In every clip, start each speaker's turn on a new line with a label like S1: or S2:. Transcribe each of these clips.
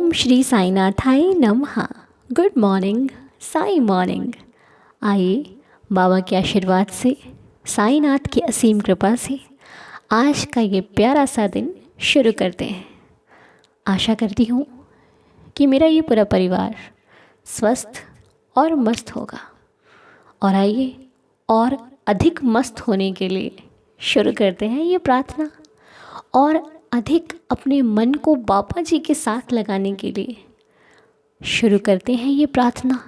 S1: ओम श्री साईनाथाय नमः। Good morning, Sai morning. आइए बाबा के आशीर्वाद से, साईनाथ की असीम कृपा से आज का ये प्यारा सा दिन शुरू करते हैं। आशा करती हूँ कि मेरा ये पूरा परिवार स्वस्थ और मस्त होगा। और आइए और अधिक मस्त होने के लिए शुरू करते हैं ये प्रार्थना, और अधिक अपने मन को बाबा जी के साथ लगाने के लिए शुरू करते हैं ये प्रार्थना।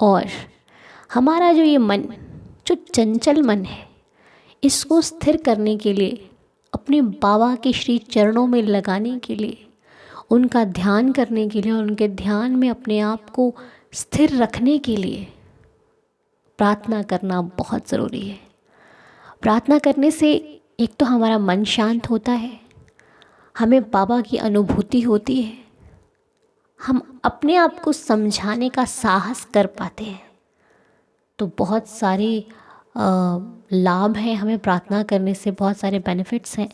S1: और हमारा जो ये मन, जो चंचल मन है, इसको स्थिर करने के लिए, अपने बाबा के श्री चरणों में लगाने के लिए, उनका ध्यान करने के लिए और उनके ध्यान में अपने आप को स्थिर रखने के लिए प्रार्थना करना बहुत ज़रूरी है। प्रार्थना करने से एक तो हमारा मन शांत होता है, हमें बाबा की अनुभूति होती है, हम अपने आप को समझाने का साहस कर पाते हैं। तो बहुत सारे लाभ हैं हमें प्रार्थना करने से, बहुत सारे बेनिफिट्स हैं।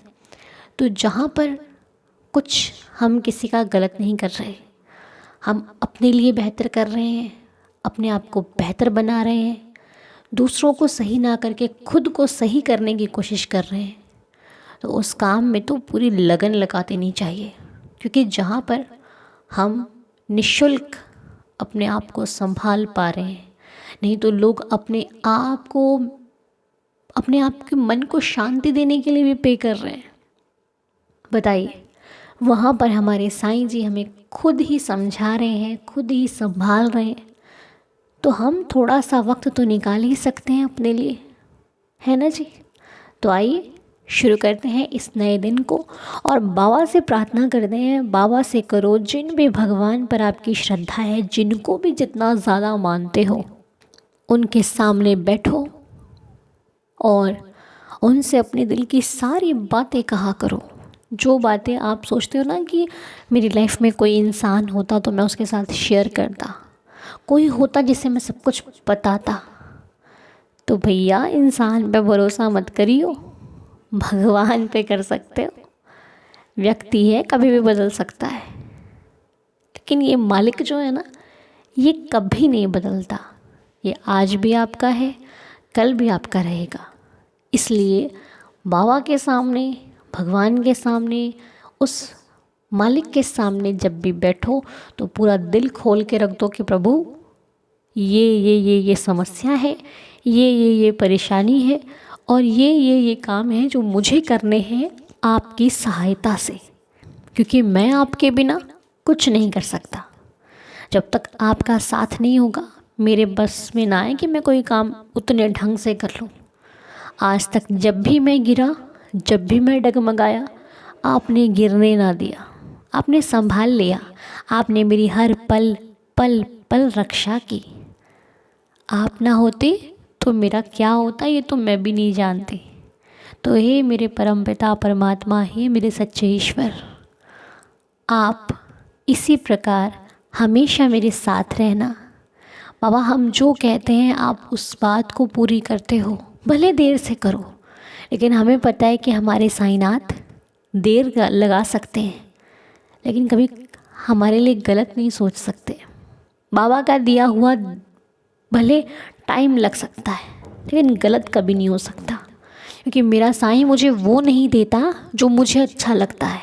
S1: तो जहाँ पर कुछ हम किसी का गलत नहीं कर रहे, हम अपने लिए बेहतर कर रहे हैं, अपने आप को बेहतर बना रहे हैं, दूसरों को सही ना करके खुद को सही करने की कोशिश कर रहे हैं, तो उस काम में तो पूरी लगन लगा देनी चाहिए। क्योंकि जहाँ पर हम निःशुल्क अपने आप को संभाल पा रहे हैं, नहीं तो लोग अपने आप के मन को शांति देने के लिए भी पे कर रहे हैं। बताइए, वहाँ पर हमारे साईं जी हमें खुद ही समझा रहे हैं, खुद ही संभाल रहे हैं, तो हम थोड़ा सा वक्त तो निकाल ही सकते हैं अपने लिए, है ना जी। तो आइए शुरू करते हैं इस नए दिन को और बाबा से प्रार्थना करते हैं। बाबा से करो जिन भी भगवान पर आपकी श्रद्धा है, जिनको भी जितना ज़्यादा मानते हो, उनके सामने बैठो और उनसे अपने दिल की सारी बातें कहा करो। जो बातें आप सोचते हो ना कि मेरी लाइफ में कोई इंसान होता तो मैं उसके साथ शेयर करता, कोई होता जिसे मैं सब कुछ बताता, तो भैया इंसान पे भरोसा मत करियो, भगवान पे कर सकते हो। व्यक्ति है, कभी भी बदल सकता है, लेकिन ये मालिक जो है ना, ये कभी नहीं बदलता। ये आज भी आपका है, कल भी आपका रहेगा। इसलिए बाबा के सामने, भगवान के सामने, उस मालिक के सामने जब भी बैठो तो पूरा दिल खोल के रख दो कि प्रभु ये समस्या है, ये परेशानी है, और ये काम है जो मुझे करने हैं आपकी सहायता से, क्योंकि मैं आपके बिना कुछ नहीं कर सकता। जब तक आपका साथ नहीं होगा, मेरे बस में ना आए कि मैं कोई काम उतने ढंग से कर लूँ। आज तक जब भी मैं गिरा, जब भी मैं डगमगाया, आपने गिरने ना दिया, आपने संभाल लिया, आपने मेरी हर पल पल पल रक्षा की। आप ना होते तो मेरा क्या होता ये तो मैं भी नहीं जानती। तो हे मेरे परमपिता परमात्मा, हे मेरे सच्चे ईश्वर, आप इसी प्रकार हमेशा मेरे साथ रहना। बाबा, हम जो कहते हैं आप उस बात को पूरी करते हो, भले देर से करो, लेकिन हमें पता है कि हमारे साईनाथ देर लगा सकते हैं, लेकिन कभी हमारे लिए गलत नहीं सोच सकते। बाबा का दिया हुआ भले टाइम लग सकता है, लेकिन गलत कभी नहीं हो सकता, क्योंकि मेरा साईं मुझे वो नहीं देता जो मुझे अच्छा लगता है।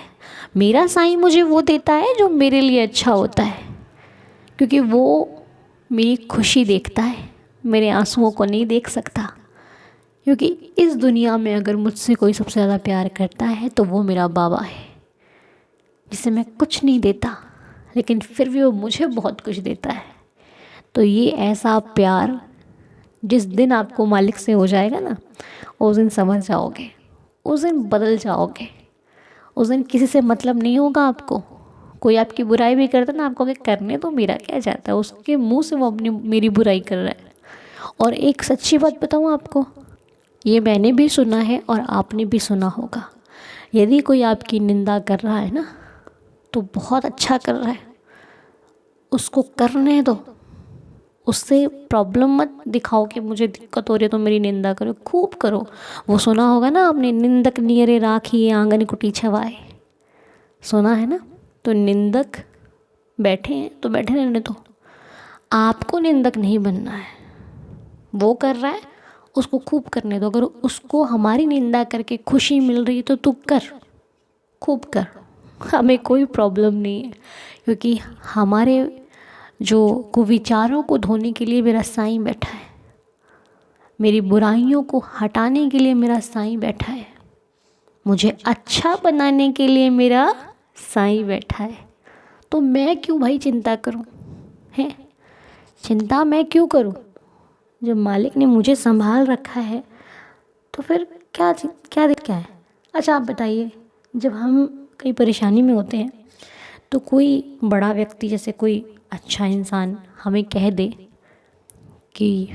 S1: मेरा साईं मुझे वो देता है जो मेरे लिए अच्छा होता है, क्योंकि वो मेरी खुशी देखता है, मेरे आंसुओं को नहीं देख सकता। क्योंकि इस दुनिया में अगर मुझसे कोई सबसे ज़्यादा प्यार करता है तो वो मेरा बाबा है, जिसे मैं कुछ नहीं देता, लेकिन फिर भी वो मुझे बहुत कुछ देता है। तो ये ऐसा प्यार जिस दिन आपको मालिक से हो जाएगा ना, उस दिन समझ जाओगे, उस दिन बदल जाओगे। उस दिन किसी से मतलब नहीं होगा आपको। कोई आपकी बुराई भी करता ना, आपको करने तो मेरा क्या जाता है, उसके मुंह से वो अपनी मेरी बुराई कर रहा है। और एक सच्ची बात बताऊँ आपको, ये मैंने भी सुना है और आपने भी सुना होगा, यदि कोई आपकी निंदा कर रहा है ना, तो बहुत अच्छा कर रहा है, उसको करने दो, उससे प्रॉब्लम मत दिखाओ कि मुझे दिक्कत हो रही है तो मेरी निंदा करो, खूब करो। वो सुना होगा ना आपने, निंदक नियरे राखी आंगन कुटी छवाए, सुना है ना। तो निंदक बैठे हैं तो बैठे रहने दो, आपको निंदक नहीं बनना है। वो कर रहा है उसको खूब करने दो, अगर उसको हमारी निंदा करके खुशी मिल रही है तो तू कर, खूब कर, हमें कोई प्रॉब्लम नहीं है। क्योंकि हमारे जो कुविचारों को धोने के लिए मेरा साईं बैठा है, मेरी बुराइयों को हटाने के लिए मेरा साईं बैठा है, मुझे अच्छा बनाने के लिए मेरा साईं बैठा है। तो मैं क्यों भाई चिंता करूं, है चिंता मैं क्यों करूं? जब मालिक ने मुझे संभाल रखा है तो फिर क्या है। अच्छा आप बताइए, जब हम कई परेशानी में होते हैं तो कोई बड़ा व्यक्ति, जैसे कोई अच्छा इंसान हमें कह दे कि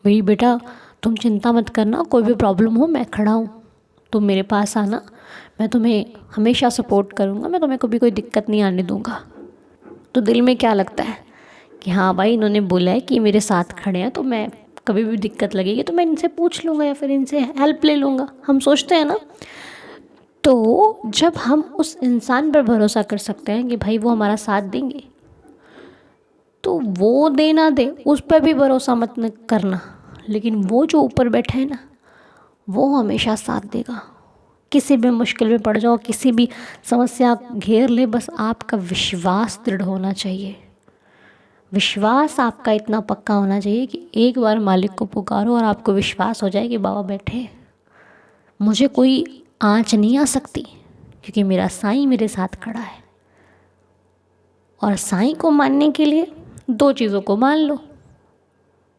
S1: भाई बेटा तुम चिंता मत करना, कोई भी प्रॉब्लम हो मैं खड़ा हूँ, तुम मेरे पास आना, मैं तुम्हें हमेशा सपोर्ट करूँगा, मैं तुम्हें कभी कोई दिक्कत नहीं आने दूँगा। तो दिल में क्या लगता है कि हाँ भाई इन्होंने बोला है कि मेरे साथ खड़े हैं, तो मैं कभी भी दिक्कत लगेगी तो मैं इनसे पूछ लूँगा या फिर इनसे हेल्प ले लूँगा, हम सोचते हैं ना। तो जब हम उस इंसान पर भरोसा कर सकते हैं कि भाई वो हमारा साथ देंगे, तो वो दे ना दे उस पर भी भरोसा मत करना, लेकिन वो जो ऊपर बैठा है ना वो हमेशा साथ देगा। किसी भी मुश्किल में पड़ जाओ, किसी भी समस्या घेर ले, बस आपका विश्वास दृढ़ होना चाहिए। विश्वास आपका इतना पक्का होना चाहिए कि एक बार मालिक को पुकारो और आपको विश्वास हो जाए कि बाबा बैठे, मुझे कोई आँच नहीं आ सकती क्योंकि मेरा साईं मेरे साथ खड़ा है। और साईं को मानने के लिए दो चीज़ों को मान लो,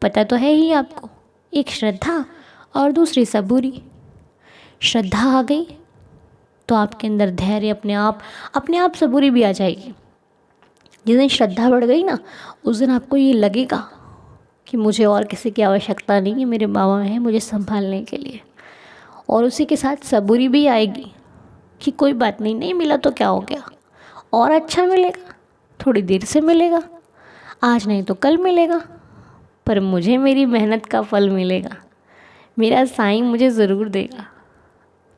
S1: पता तो है ही आपको, एक श्रद्धा और दूसरी सबूरी। श्रद्धा आ गई तो आपके अंदर धैर्य अपने आप सबूरी भी आ जाएगी। जिस दिन श्रद्धा बढ़ गई ना, उस दिन आपको ये लगेगा कि मुझे और किसी की आवश्यकता नहीं है, मेरे बाबा हैं मुझे संभालने के लिए। और उसी के साथ सबूरी भी आएगी कि कोई बात नहीं, नहीं मिला तो क्या हो गया, और अच्छा मिलेगा, थोड़ी देर से मिलेगा, आज नहीं तो कल मिलेगा, पर मुझे मेरी मेहनत का फल मिलेगा, मेरा साईं मुझे ज़रूर देगा।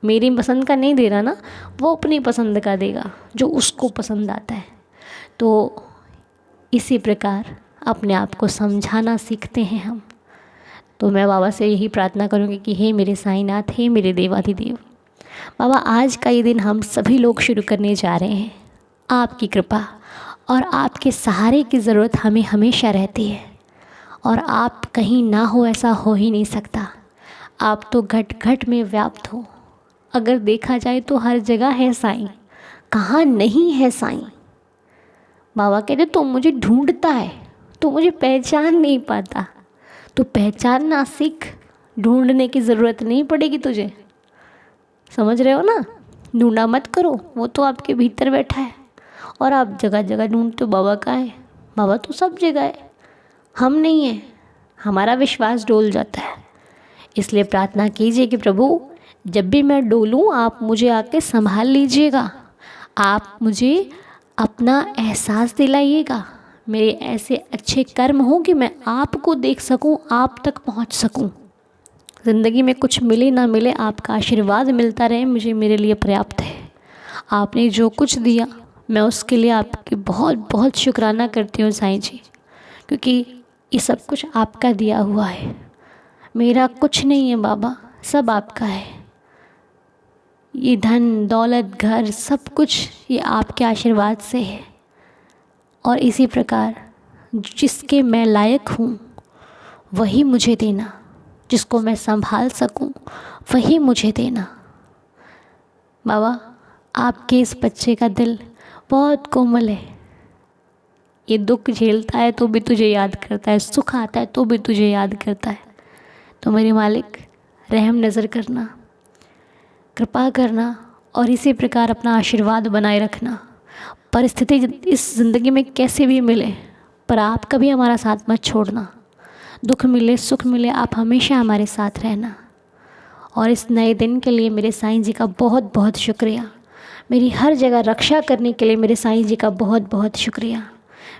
S1: मेरी पसंद का नहीं दे रहा ना, वो अपनी पसंद का देगा जो उसको पसंद आता है। तो इसी प्रकार अपने आप को समझाना सीखते हैं हम। तो मैं बाबा से यही प्रार्थना करूँगी कि हे मेरे साईंनाथ, हे मेरे देवाधिदेव बाबा, आज का ये दिन हम सभी लोग शुरू करने जा रहे हैं। आपकी कृपा और आपके सहारे की ज़रूरत हमें हमेशा रहती है, और आप कहीं ना हो ऐसा हो ही नहीं सकता। आप तो घट घट में व्याप्त हो। अगर देखा जाए तो हर जगह है साईं, कहाँ नहीं है साईं। बाबा कहते तो मुझे ढूंढता है, तो मुझे पहचान नहीं पाता। तो पहचानना सीख, ढूंढने की ज़रूरत नहीं पड़ेगी तुझे, समझ रहे हो ना। ढूंढा मत करो, वो तो आपके भीतर बैठा है। और आप जगह जगह ढूंढते हो बाबा कहाँ है, बाबा तो सब जगह है, हम नहीं हैं। हमारा विश्वास डोल जाता है। इसलिए प्रार्थना कीजिए कि प्रभु जब भी मैं डोलूं आप मुझे आके संभाल लीजिएगा, आप मुझे अपना एहसास दिलाइएगा, मेरे ऐसे अच्छे कर्म हो कि मैं आपको देख सकूं, आप तक पहुंच सकूं। ज़िंदगी में कुछ मिले ना मिले, आपका आशीर्वाद मिलता रहे, मुझे मेरे लिए पर्याप्त है। आपने जो कुछ दिया मैं उसके लिए आपकी बहुत बहुत शुक्राना करती हूँ साईं जी, क्योंकि ये सब कुछ आपका दिया हुआ है, मेरा कुछ नहीं है बाबा, सब आपका है। ये धन दौलत घर सब कुछ ये आपके आशीर्वाद से है। और इसी प्रकार जिसके मैं लायक हूँ वही मुझे देना, जिसको मैं संभाल सकूँ वही मुझे देना। बाबा आपके इस बच्चे का दिल बहुत कोमल है, ये दुख झेलता है तो भी तुझे याद करता है, सुख आता है तो भी तुझे याद करता है। तो मेरे मालिक रहम नज़र करना, कृपा करना, और इसी प्रकार अपना आशीर्वाद बनाए रखना। परिस्थिति इस ज़िंदगी में कैसे भी मिले, पर आप कभी हमारा साथ मत छोड़ना। दुख मिले सुख मिले, आप हमेशा हमारे साथ रहना। और इस नए दिन के लिए मेरे साईं जी का बहुत बहुत शुक्रिया। मेरी हर जगह रक्षा करने के लिए मेरे साईं जी का बहुत बहुत शुक्रिया।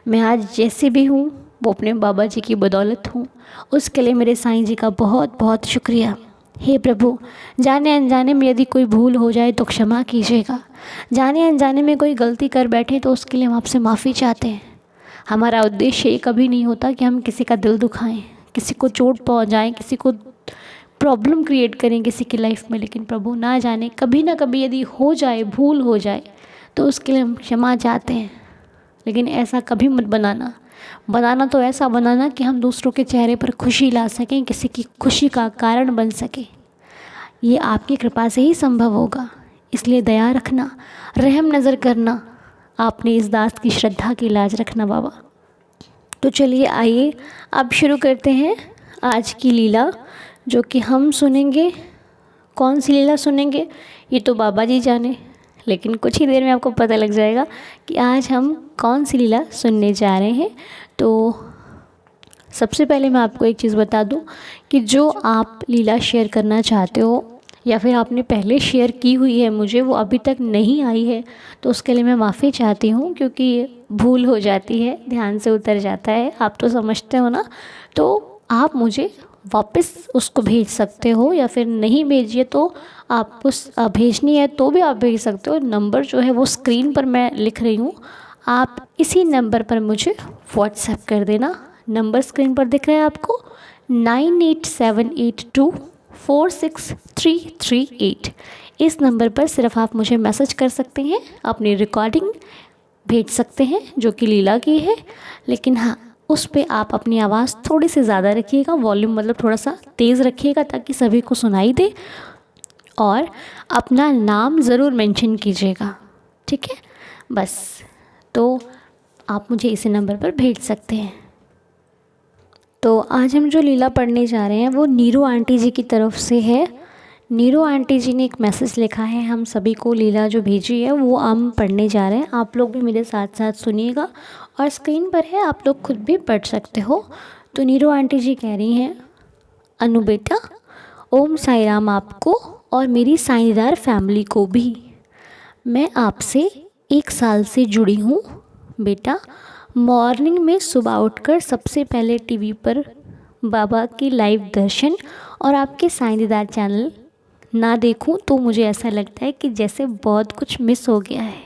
S1: मैं आज जैसे भी हूँ वो अपने बाबा जी की बदौलत हूँ, उसके लिए मेरे साईं जी का बहुत बहुत शुक्रिया। हे प्रभु, जाने अनजाने में यदि कोई भूल हो जाए तो क्षमा कीजिएगा। जाने अनजाने में कोई गलती कर बैठे तो उसके लिए हम आपसे माफ़ी चाहते हैं। हमारा उद्देश्य ये कभी नहीं होता कि हम किसी का दिल दुखाएं, किसी को चोट पहुंचाएं, किसी को प्रॉब्लम क्रिएट करें किसी की लाइफ में। लेकिन प्रभु, ना जाने कभी ना कभी यदि हो जाए, भूल हो जाए, तो उसके लिए हम क्षमा चाहते हैं। लेकिन ऐसा कभी मत बनाना। बनाना तो ऐसा बनाना कि हम दूसरों के चेहरे पर खुशी ला सकें, किसी की खुशी का कारण बन सके। ये आपकी कृपा से ही संभव होगा। इसलिए दया रखना, रहम नज़र करना, आपने इस दास की श्रद्धा की लाज रखना बाबा। तो चलिए आइए अब शुरू करते हैं आज की लीला, जो कि हम सुनेंगे। कौन सी लीला सुनेंगे ये तो बाबा जी जाने, लेकिन कुछ ही देर में आपको पता लग जाएगा कि आज हम कौन सी लीला सुनने जा रहे हैं। तो सबसे पहले मैं आपको एक चीज़ बता दूं कि जो आप लीला शेयर करना चाहते हो या फिर आपने पहले शेयर की हुई है मुझे, वो अभी तक नहीं आई है, तो उसके लिए मैं माफ़ी चाहती हूँ, क्योंकि भूल हो जाती है, ध्यान से उतर जाता है, आप तो समझते हो ना। तो आप मुझे वापस उसको भेज सकते हो, या फिर नहीं भेजिए तो आप उस भेजनी है तो भी आप भेज सकते हो। नंबर जो है वो स्क्रीन पर मैं लिख रही हूँ, आप इसी नंबर पर मुझे व्हाट्सएप कर देना। नंबर स्क्रीन पर दिख रहा है आपको, 9878246338। इस नंबर पर सिर्फ आप मुझे मैसेज कर सकते हैं, अपनी रिकॉर्डिंग भेज सकते हैं जो कि लीला की है। लेकिन हाँ, उस पे आप अपनी आवाज़ थोड़ी सी ज़्यादा रखिएगा, वॉल्यूम मतलब थोड़ा सा तेज़ रखिएगा ताकि सभी को सुनाई दे, और अपना नाम ज़रूर मेंशन कीजिएगा, ठीक है। बस, तो आप मुझे इसी नंबर पर भेज सकते हैं। तो आज हम जो लीला पढ़ने जा रहे हैं वो नीरू आंटी जी की तरफ से है। नीरू आंटी जी ने एक मैसेज लिखा है हम सभी को, लीला जो भेजी है वो हम पढ़ने जा रहे हैं। आप लोग भी मेरे साथ साथ सुनिएगा, और स्क्रीन पर है, आप लोग खुद भी पढ़ सकते हो। तो नीरू आंटी जी कह रही हैं, अनु बेटा, ओम साई राम आपको और मेरी साईदार फैमिली को भी। मैं आपसे 1 साल से जुड़ी हूँ बेटा। मॉर्निंग में सुबह उठकर सबसे पहले टीवी पर बाबा की लाइव दर्शन और आपके साईदार चैनल ना देखूं तो मुझे ऐसा लगता है कि जैसे बहुत कुछ मिस हो गया है।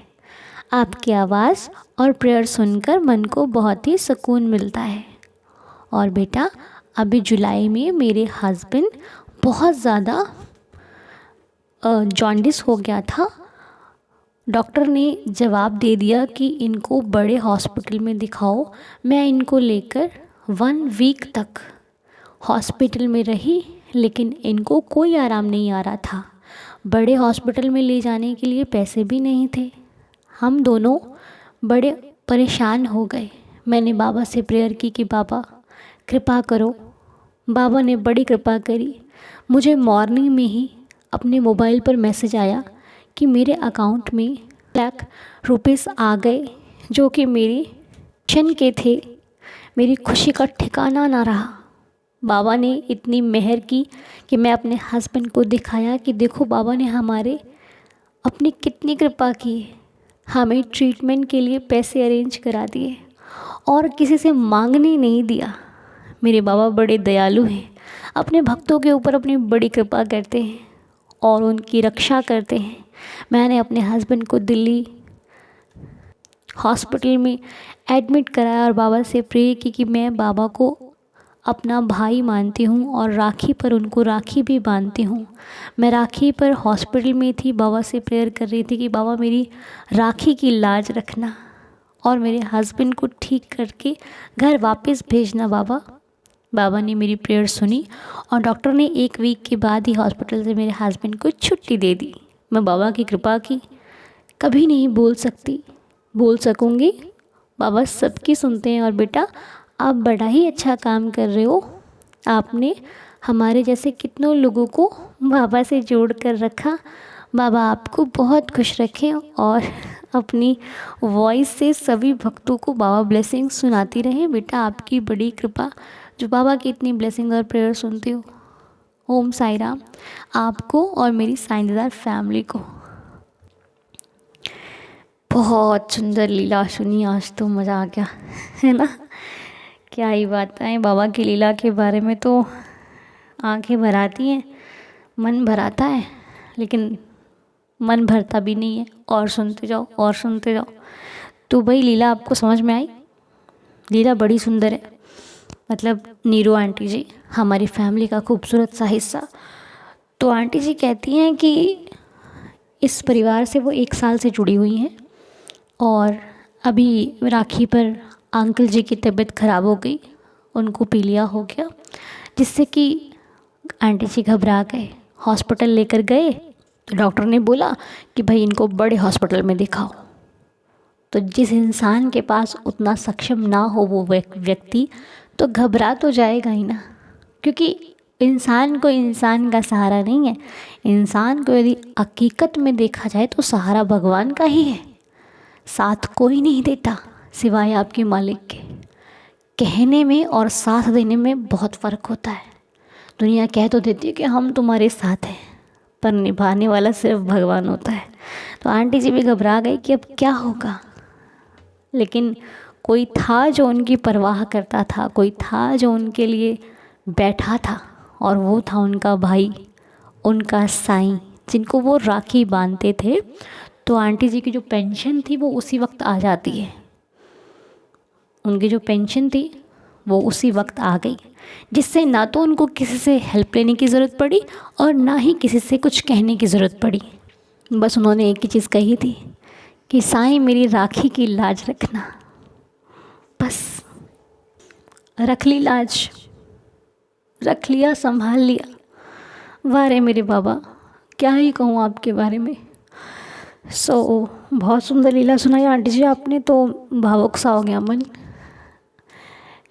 S1: आपकी आवाज़ और प्रेयर सुनकर मन को बहुत ही सुकून मिलता है। और बेटा, अभी जुलाई में मेरे हस्बैंड बहुत ज़्यादा जॉन्डिस हो गया था। डॉक्टर ने जवाब दे दिया कि इनको बड़े हॉस्पिटल में दिखाओ। मैं इनको लेकर 1 वीक तक हॉस्पिटल में रही, लेकिन इनको कोई आराम नहीं आ रहा था। बड़े हॉस्पिटल में ले जाने के लिए पैसे भी नहीं थे। हम दोनों बड़े परेशान हो गए। मैंने बाबा से प्रेयर की कि बाबा कृपा करो। बाबा ने बड़ी कृपा करी। मुझे मॉर्निंग में ही अपने मोबाइल पर मैसेज आया कि मेरे अकाउंट में ₹1,00,000 आ गए, जो कि मेरी क्षण के थे। मेरी खुशी का ठिकाना ना रहा। बाबा ने इतनी मेहर की कि मैं अपने हस्बैंड को दिखाया कि देखो बाबा ने हमारे अपनी कितनी कृपा की है। हमें ट्रीटमेंट के लिए पैसे अरेंज करा दिए और किसी से मांगने नहीं दिया। मेरे बाबा बड़े दयालु हैं, अपने भक्तों के ऊपर अपनी बड़ी कृपा करते हैं और उनकी रक्षा करते हैं। मैंने अपने हस्बैंड को दिल्ली हॉस्पिटल में एडमिट कराया और बाबा से प्रे की कि मैं बाबा को अपना भाई मानती हूँ और राखी पर उनको राखी भी बांधती हूँ। मैं राखी पर हॉस्पिटल में थी, बाबा से प्रेयर कर रही थी कि बाबा मेरी राखी की लाज रखना और मेरे हस्बैंड को ठीक करके घर वापस भेजना बाबा। बाबा ने मेरी प्रेयर सुनी और डॉक्टर ने 1 वीक के बाद ही हॉस्पिटल से मेरे हस्बैंड को छुट्टी दे दी। मैं बाबा की कृपा की कभी नहीं बोल सकती, बोल सकूँगी। बाबा सबकी सुनते हैं। और बेटा, आप बड़ा ही अच्छा काम कर रहे हो। आपने हमारे जैसे कितनों लोगों को बाबा से जोड़ कर रखा। बाबा आपको बहुत खुश रखें और अपनी वॉइस से सभी भक्तों को बाबा ब्लेसिंग सुनाती रहें। बेटा, आपकी बड़ी कृपा जो बाबा की इतनी ब्लेसिंग और प्रेयर सुनते हो। ओम साई राम आपको और मेरी साईदार फैमिली को। बहुत सुंदर लीला सुनी, आज तो मज़ा आ गया है ना। क्या ही बात है, बाबा की लीला के बारे में तो आंखें भर आती हैं। मन भर आता है लेकिन मन भरता भी नहीं है, और सुनते जाओ और सुनते जाओ। तो भाई लीला आपको समझ में आई? लीला बड़ी सुंदर है। मतलब नीरू आंटी जी हमारी फैमिली का खूबसूरत सा हिस्सा। तो आंटी जी कहती हैं कि इस परिवार से वो 1 साल से जुड़ी हुई हैं, और अभी राखी पर अंकल जी की तबीयत ख़राब हो गई, उनको पीलिया हो गया, जिससे कि आंटी जी घबरा गए। हॉस्पिटल लेकर गए तो डॉक्टर ने बोला कि भाई इनको बड़े हॉस्पिटल में दिखाओ। तो जिस इंसान के पास उतना सक्षम ना हो वो व्यक्ति तो घबरा तो जाएगा ही ना, क्योंकि इंसान को इंसान का सहारा नहीं है। इंसान को यदि हकीकत में देखा जाए तो सहारा भगवान का ही है, साथ कोई नहीं देता सिवाय आपके मालिक के। कहने में और साथ देने में बहुत फ़र्क होता है। दुनिया कह तो देती है कि हम तुम्हारे साथ हैं, पर निभाने वाला सिर्फ भगवान होता है। तो आंटी जी भी घबरा गई कि अब क्या होगा, लेकिन कोई था जो उनकी परवाह करता था, कोई था जो उनके लिए बैठा था, और वो था उनका भाई, उनका साईं, जिनको वो राखी बांधते थे। तो आंटी जी की जो पेंशन थी वो उसी वक्त आ जाती है, उनकी जो पेंशन थी वो उसी वक्त आ गई, जिससे ना तो उनको किसी से हेल्प लेने की ज़रूरत पड़ी और ना ही किसी से कुछ कहने की ज़रूरत पड़ी। बस उन्होंने एक ही चीज़ कही थी कि साईं मेरी राखी की लाज रखना। बस रख ली लाज, रख लिया, संभाल लिया। वाह रे मेरे बाबा, क्या ही कहूँ आपके बारे में। बहुत सुंदर लीला सुनाई आंटी जी आपने, तो भावुक सा हो गया मन।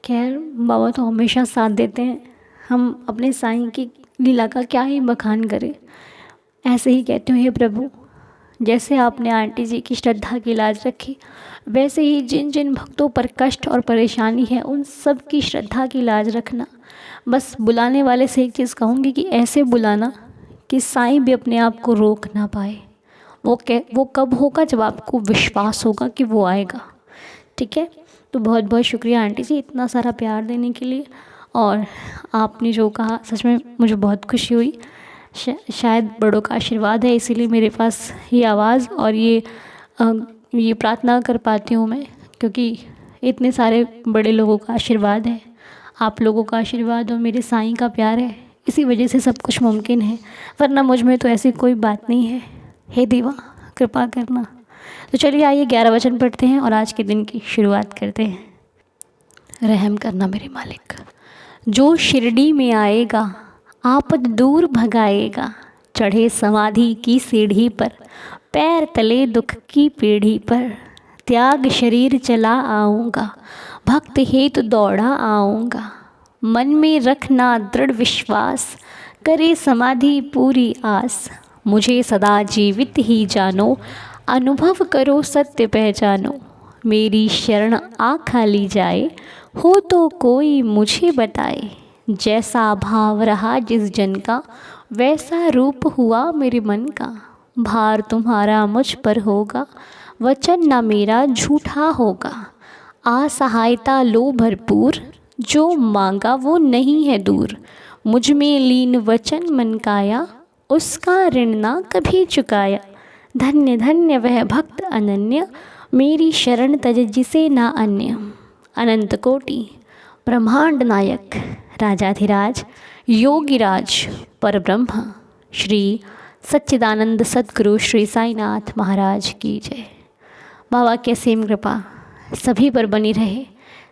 S1: खैर बाबा तो हमेशा साथ देते हैं, हम अपने साईं की लीला का क्या ही बखान करें। ऐसे ही कहते हो हे प्रभु, जैसे आपने आंटी जी की श्रद्धा की लाज रखी, वैसे ही जिन जिन भक्तों पर कष्ट और परेशानी है उन सब की श्रद्धा की लाज रखना। बस बुलाने वाले से एक चीज़ कहूँगी कि ऐसे बुलाना कि साईं भी अपने आप को रोक ना पाए। वो कब होगा? जब आपको विश्वास होगा कि वो आएगा। ठीक है, तो बहुत बहुत शुक्रिया आंटी जी इतना सारा प्यार देने के लिए। और आपने जो कहा सच में मुझे बहुत खुशी हुई। शायद बड़ों का आशीर्वाद है, इसीलिए मेरे पास ये आवाज़ और ये प्रार्थना कर पाती हूँ मैं, क्योंकि इतने सारे बड़े लोगों का आशीर्वाद है, आप लोगों का आशीर्वाद और मेरे साईं का प्यार है, इसी वजह से सब कुछ मुमकिन है, वरना मुझ में तो ऐसी कोई बात नहीं है। हे देवा कृपा करना। तो चलिए आइए 11 वचन पढ़ते हैं और आज के दिन की शुरुआत करते हैं। रहम करना मेरे मालिक। जो शिरडी में आएगा आपद दूर भगाएगा, चढ़े समाधि की सीढ़ी पर, पैर तले दुख की पीढ़ी पर, त्याग शरीर चला आऊँगा, भक्त हेतु दौड़ा आऊँगा, मन में रखना दृढ़ विश्वास, करे समाधि पूरी आस, मुझे सदा जीवित ही जानो, अनुभव करो सत्य पहचानो, मेरी शरण आ खाली जाए, हो तो कोई मुझे बताए, जैसा भाव रहा जिस जन का, वैसा रूप हुआ मेरे मन का, भार तुम्हारा मुझ पर होगा, वचन न मेरा झूठा होगा, असहायता लो भरपूर, जो मांगा वो नहीं है दूर, मुझ में लीन वचन मन काया, उसका ऋण ना कभी चुकाया, धन्य धन्य वह भक्त अनन्य, मेरी शरण तज जिसे ना अन्य, अनंत कोटि ब्रह्मांड नायक राजाधिराज योगिराज परब्रह्म श्री सच्चिदानंद सद्गुरु श्री साईनाथ महाराज की जय। बाबा की असीम कृपा सभी पर बनी रहे,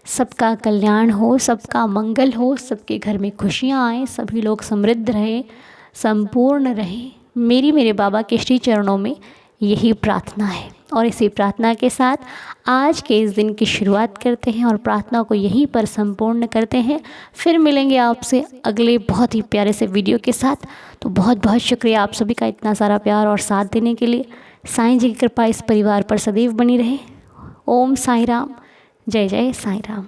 S1: सबका कल्याण हो, सबका मंगल हो, सबके घर में खुशियाँ आए, सभी लोग समृद्ध रहे, संपूर्ण रहे। मेरे बाबा के श्री चरणों में यही प्रार्थना है। और इसी प्रार्थना के साथ आज के इस दिन की शुरुआत करते हैं और प्रार्थना को यहीं पर संपूर्ण करते हैं। फिर मिलेंगे आपसे अगले बहुत ही प्यारे से वीडियो के साथ। तो बहुत बहुत शुक्रिया आप सभी का इतना सारा प्यार और साथ देने के लिए। साईं जी की कृपा इस परिवार पर सदैव बनी रहे। ओम साईं राम। जय जय साईं राम।